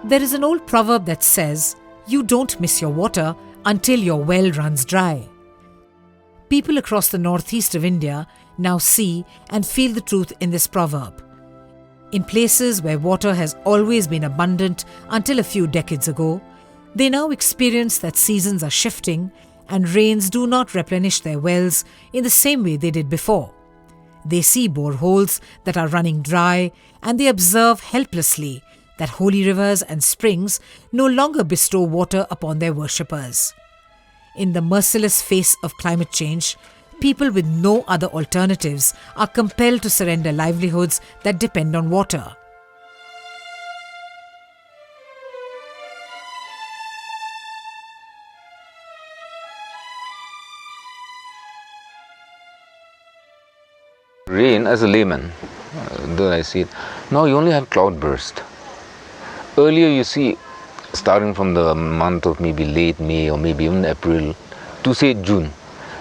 There is an old proverb that says, "You don't miss your water until your well runs dry." People across the northeast of India now see and feel the truth in this proverb. In places where water has always been abundant until a few decades ago, they now experience that seasons are shifting and rains do not replenish their wells in the same way they did before. They see boreholes that are running dry, and they observe helplessly that holy rivers and springs no longer bestow water upon their worshippers. In the merciless face of climate change, people with no other alternatives are compelled to surrender livelihoods that depend on water. Rain, as a layman, though I see it, now you only have cloudburst. Earlier you see, starting from the month of maybe late May or maybe even April to say June,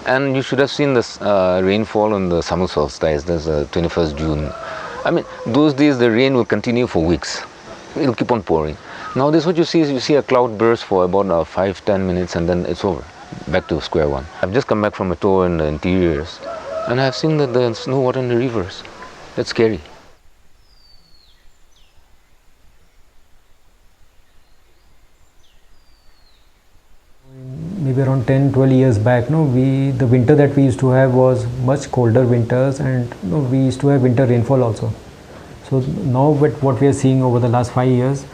and you should have seen this rainfall on the summer solstice, there's 21st June. I mean, those days the rain will continue for weeks. It'll keep on pouring. Nowadays what you see is you see a cloud burst for about 5-10 minutes and then it's over, back to square one. I've just come back from a tour in the interiors and I've seen that there's no water in the rivers. That's scary. Maybe around 10-12 years back, the winter that we used to have was much colder winters, and we used to have winter rainfall also. So now what we are seeing over the last 5 years,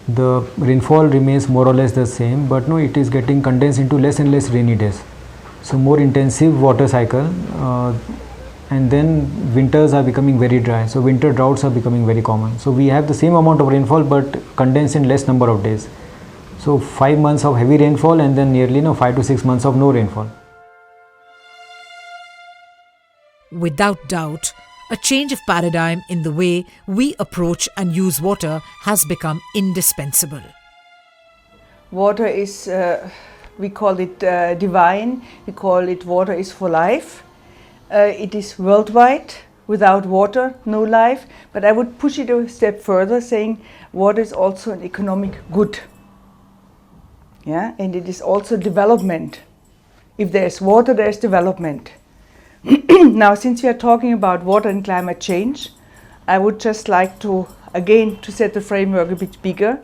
the rainfall remains more or less the same, but it is getting condensed into less and less rainy days. So more intensive water cycle, and then winters are becoming very dry. So winter droughts are becoming very common. So we have the same amount of rainfall but condensed in less number of days. So 5 months of heavy rainfall and then nearly 5 to 6 months of no rainfall. Without doubt, a change of paradigm in the way we approach and use water has become indispensable. Water is, we call it divine, we call it water is for life. It is worldwide. Without water, no life. But I would push it a step further, saying water is also an economic good. Yeah, and it is also development. If there's water, there's development. Now, since we are talking about water and climate change, I would just like to, again, to set the framework a bit bigger.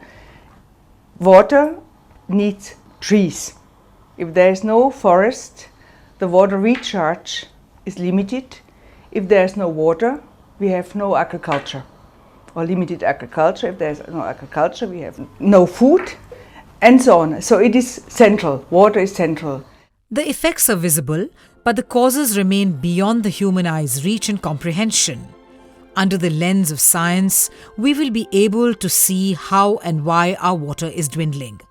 Water needs trees. If there is no forest, the water recharge is limited. If there is no water, we have no agriculture, or limited agriculture. If there is no agriculture, we have no food, and so on. So it is central. Water is central. The effects are visible, but the causes remain beyond the human eye's reach and comprehension. Under the lens of science, we will be able to see how and why our water is dwindling.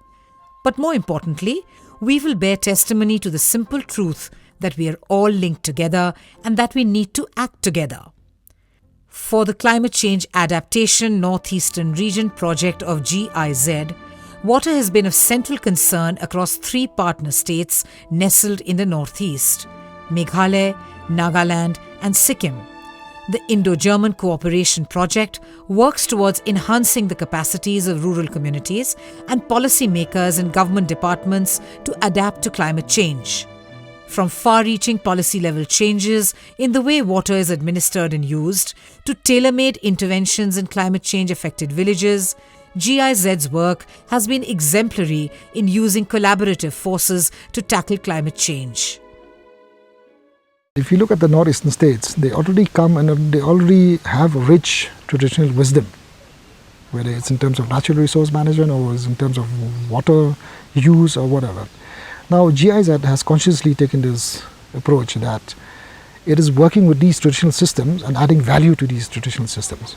But more importantly, we will bear testimony to the simple truth that we are all linked together and that we need to act together. For the Climate Change Adaptation Northeastern Region project of GIZ, water has been of central concern across 3 partner states nestled in the northeast: Meghalaya, Nagaland and Sikkim. The Indo-German Cooperation Project works towards enhancing the capacities of rural communities and policymakers and government departments to adapt to climate change. From far-reaching policy-level changes in the way water is administered and used to tailor-made interventions in climate change-affected villages, GIZ's work has been exemplary in using collaborative forces to tackle climate change. If you look at the northeastern states, they already come and they already have rich traditional wisdom, whether it's in terms of natural resource management or it's in terms of water use or whatever. Now GIZ has consciously taken this approach that it is working with these traditional systems and adding value to these traditional systems.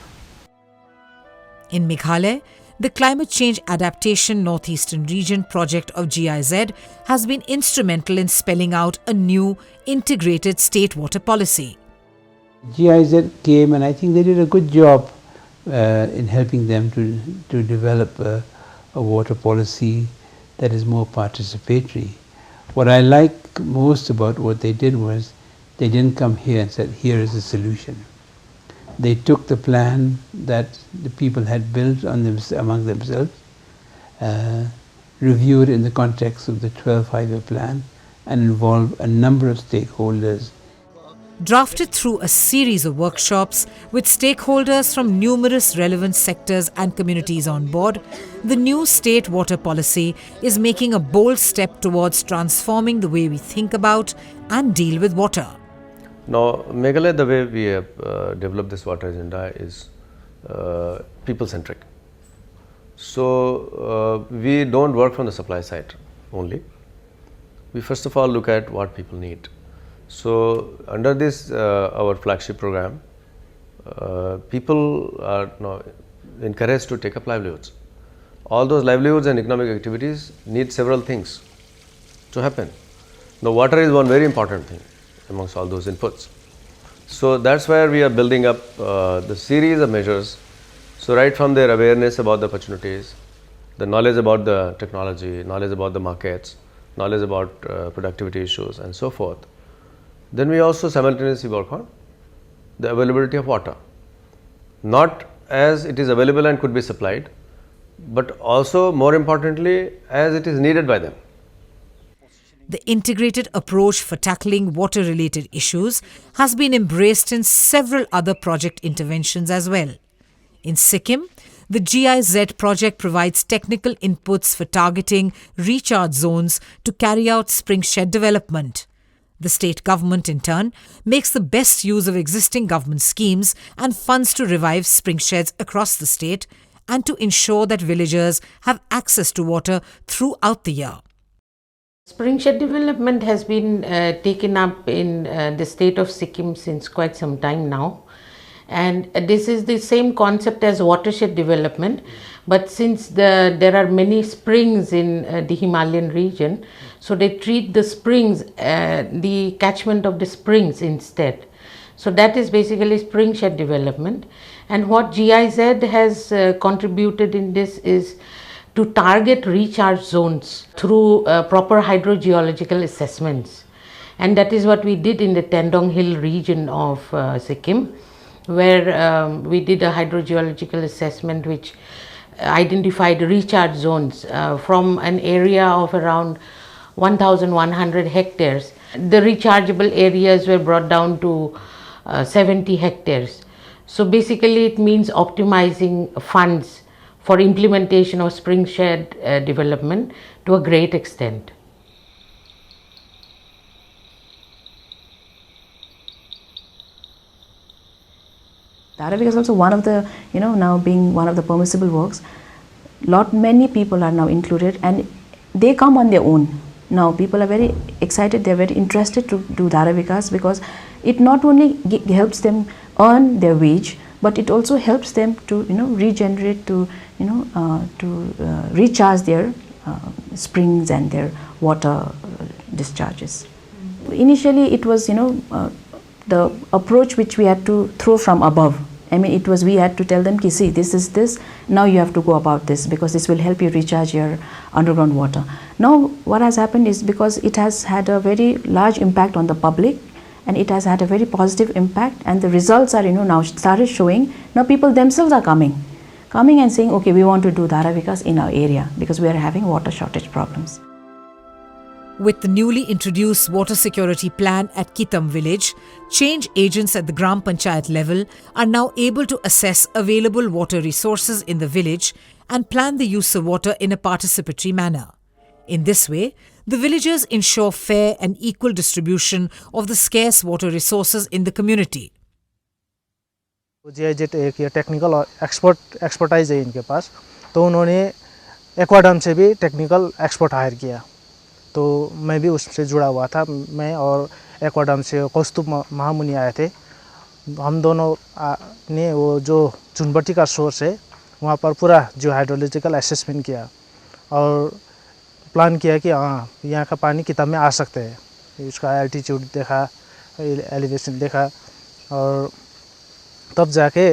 In Meghalaya, the Climate Change Adaptation Northeastern Region project of GIZ has been instrumental in spelling out a new integrated state water policy. GIZ came and I think they did a good job in helping them to develop a water policy that is more participatory. What I like most about what they did was they didn't come here and said, here is the solution. They took the plan that the people had built among themselves reviewed in the context of the 12th Five-Year Plan and involve a number of stakeholders. Drafted through a series of workshops with stakeholders from numerous relevant sectors and communities on board, the new state water policy is making a bold step towards transforming the way we think about and deal with water. Now, Meghalaya, the way we have developed this water agenda is people-centric. So, we don't work from the supply side only. We first of all look at what people need. So, under this our flagship program, people are now encouraged to take up livelihoods. All those livelihoods and economic activities need several things to happen. Now, water is one very important thing amongst all those inputs. So, that's where we are building up the series of measures. So, right from their awareness about the opportunities, the knowledge about the technology, knowledge about the markets, knowledge about productivity issues and so forth. Then we also simultaneously work on the availability of water, not as it is available and could be supplied, but also more importantly as it is needed by them. The integrated approach for tackling water-related issues has been embraced in several other project interventions as well. In Sikkim, the GIZ project provides technical inputs for targeting recharge zones to carry out spring shed development. The state government, in turn, makes the best use of existing government schemes and funds to revive spring sheds across the state and to ensure that villagers have access to water throughout the year. Spring shed development has been taken up in the state of Sikkim since quite some time now. And this is the same concept as watershed development, but since there are many springs in the Himalayan region, so they treat the springs, the catchment of the springs instead. So that is basically spring shed development. And what GIZ has contributed in this is to target recharge zones through proper hydrogeological assessments. And that is what we did in the Tendong Hill region of Sikkim, where we did a hydrogeological assessment which identified recharge zones from an area of around 1,100 hectares. The rechargeable areas were brought down to 70 hectares. So basically it means optimizing funds for implementation of spring shed development to a great extent. Dharavik is also one of the, now being one of the permissible works, many people are now included and they come on their own. Now people are very excited, they are very interested to do Dharavikas because it not only helps them earn their wage, but it also helps them to regenerate, to recharge their springs and their water discharges. Initially it was the approach which we had to throw from above. I mean, it was, we had to tell them, see, this is this, now you have to go about this because this will help you recharge your underground water. Now, what has happened is because it has had a very large impact on the public and it has had a very positive impact and the results are, now started showing. Now people themselves are coming and saying, okay, we want to do Dharavikas in our area because we are having water shortage problems. With the newly introduced water security plan at Kitam village, change agents at the Gram Panchayat level are now able to assess available water resources in the village and plan the use of water in a participatory manner. In this way, the villagers ensure fair and equal distribution of the scarce water resources in the community. GIZ एक technical expertise है इनके पास, तो उन्होंने एक्वाडम से भी technical expert higher किया, तो मैं भी उससे जुड़ा हुआ था। मैं और एक्वाडम से कौस्तुभ महामुनि आए थे, हम दोनों ने वो जो चुनबट्टी का सोर्स है वहाँ पर पूरा जो हाइड्रोलॉजिकल असेसमेंट किया और प्लान किया कि हाँ यहाँ का पानी किताब में आ सकते हैं। उसका एल्टीट्यूड देखा, एलिवेशन देखा और तब जाके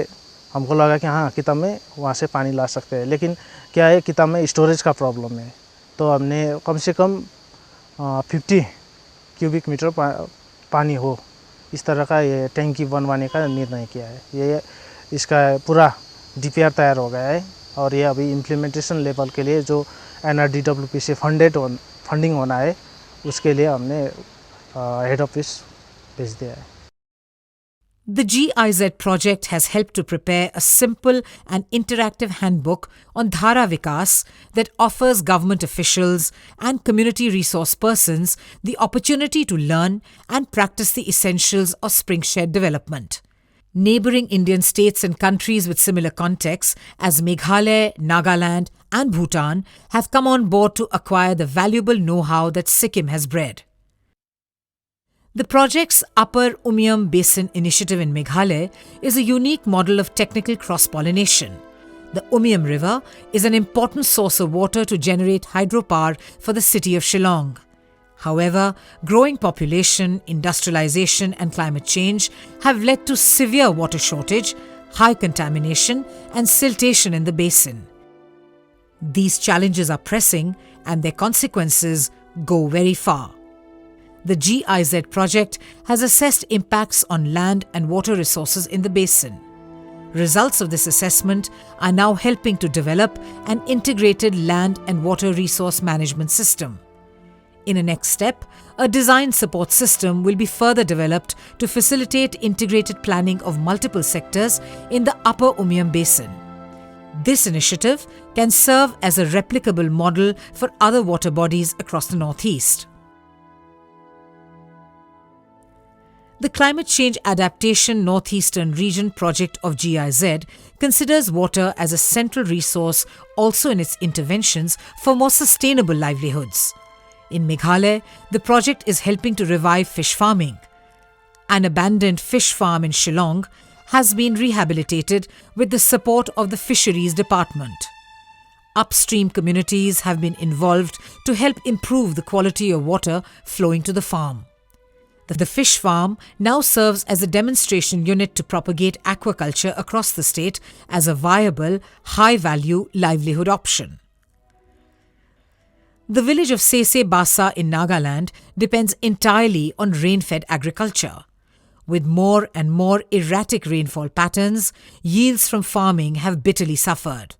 हमको लगा कि हाँ किताब में वहाँ से पानी ला सकते हैं। लेकिन क्या है, किताब में स्टोरेज का प्रॉब्लम है, तो हमने कम से कम 50 क्यूबिक मीटर पानी हो इस तरह का ये टैंकी बनवाने का निर्णय किया है। ये इसका पूरा DPR तैयार हो गया है और ये अभी इम्प्लीमेंटेशन लेवल के लिए जो NRDWP से फंडिंग होना है उसके लिए हमने हेड ऑफिस भेज दिया है। The GIZ project has helped to prepare a simple and interactive handbook on Dhara Vikas that offers government officials and community resource persons the opportunity to learn and practice the essentials of Springshed development. Neighbouring Indian states and countries with similar contexts as Meghalaya, Nagaland and Bhutan have come on board to acquire the valuable know-how that Sikkim has bred. The project's Upper Umiam Basin Initiative in Meghalaya is a unique model of technical cross-pollination. The Umiam River is an important source of water to generate hydropower for the city of Shillong. However, growing population, industrialization and climate change have led to severe water shortage, high contamination and siltation in the basin. These challenges are pressing and their consequences go very far. The GIZ project has assessed impacts on land and water resources in the basin. Results of this assessment are now helping to develop an integrated land and water resource management system. In a next step, a design support system will be further developed to facilitate integrated planning of multiple sectors in the Upper Umiam Basin. This initiative can serve as a replicable model for other water bodies across the Northeast. The Climate Change Adaptation Northeastern Region project of GIZ considers water as a central resource also in its interventions for more sustainable livelihoods. In Meghalaya, the project is helping to revive fish farming. An abandoned fish farm in Shillong has been rehabilitated with the support of the Fisheries Department. Upstream communities have been involved to help improve the quality of water flowing to the farm. The fish farm now serves as a demonstration unit to propagate aquaculture across the state as a viable, high-value livelihood option. The village of Sese Basa in Nagaland depends entirely on rain-fed agriculture. With more and more erratic rainfall patterns, yields from farming have bitterly suffered.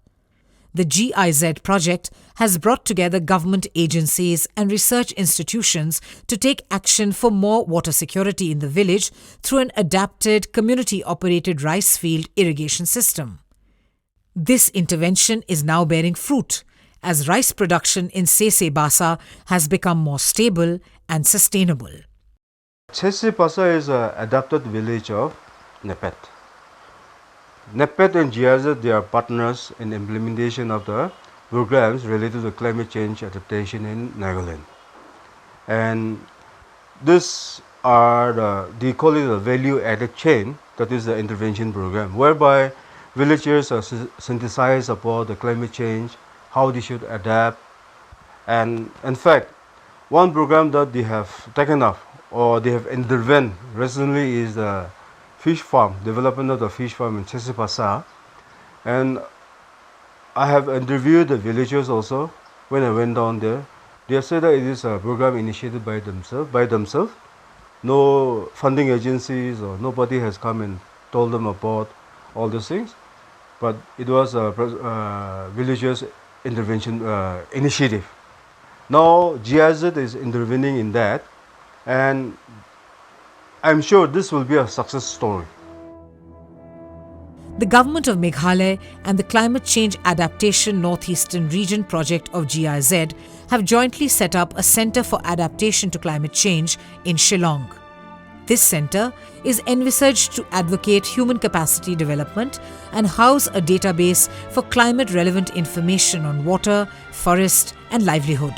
The GIZ project has brought together government agencies and research institutions to take action for more water security in the village through an adapted community-operated rice field irrigation system. This intervention is now bearing fruit as rice production in Sese Basa has become more stable and sustainable. Sese Basa is an adapted village of NEPET. NEPET and GIZ, they are partners in the implementation of the programs related to climate change adaptation in Nagaland. And this are they call it a value added chain, that is the intervention program, whereby villagers are sensitized about the climate change, how they should adapt. And in fact, one program that they have taken up or they have intervened recently is the fish farm, development of the fish farm in Sese Basa. And I have interviewed the villagers also when I went down there. They have said that it is a program initiated by themselves. No funding agencies or nobody has come and told them about all these things. But it was a villagers intervention initiative. Now GIZ is intervening in that, and I'm sure this will be a success story. The Government of Meghalaya and the Climate Change Adaptation Northeastern Region project of GIZ have jointly set up a Centre for Adaptation to Climate Change in Shillong. This centre is envisaged to advocate human capacity development and house a database for climate-relevant information on water, forest and livelihood.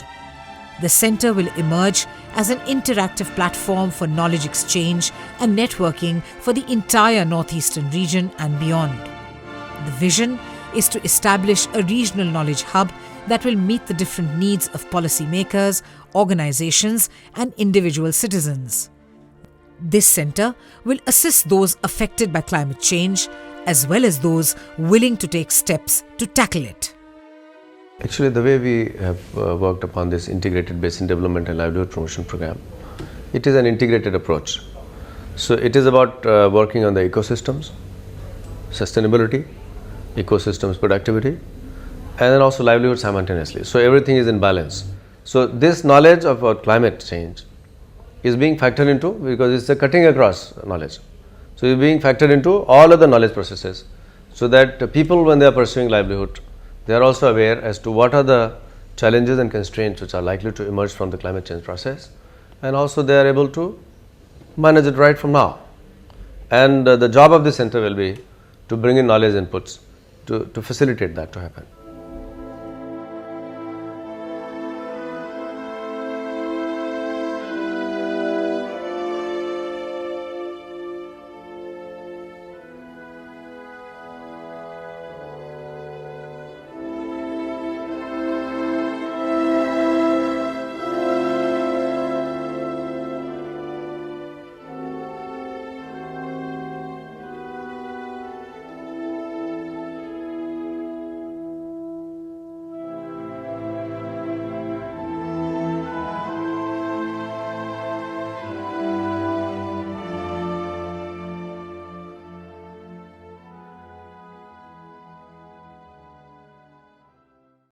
The centre will emerge as an interactive platform for knowledge exchange and networking for the entire northeastern region and beyond. The vision is to establish a regional knowledge hub that will meet the different needs of policymakers, organizations and individual citizens. This centre will assist those affected by climate change as well as those willing to take steps to tackle it. Actually, the way we have worked upon this integrated basin development and livelihood promotion program, it is an integrated approach. So it is about working on the ecosystems, sustainability, ecosystems productivity, and then also livelihood simultaneously. So everything is in balance. So this knowledge about climate change is being factored into, because it's a cutting across knowledge. So it's being factored into all other knowledge processes, so that people, when they are pursuing livelihood, they are also aware as to what are the challenges and constraints which are likely to emerge from the climate change process, and also they are able to manage it right from now. And the job of this center will be to bring in knowledge inputs to facilitate that to happen.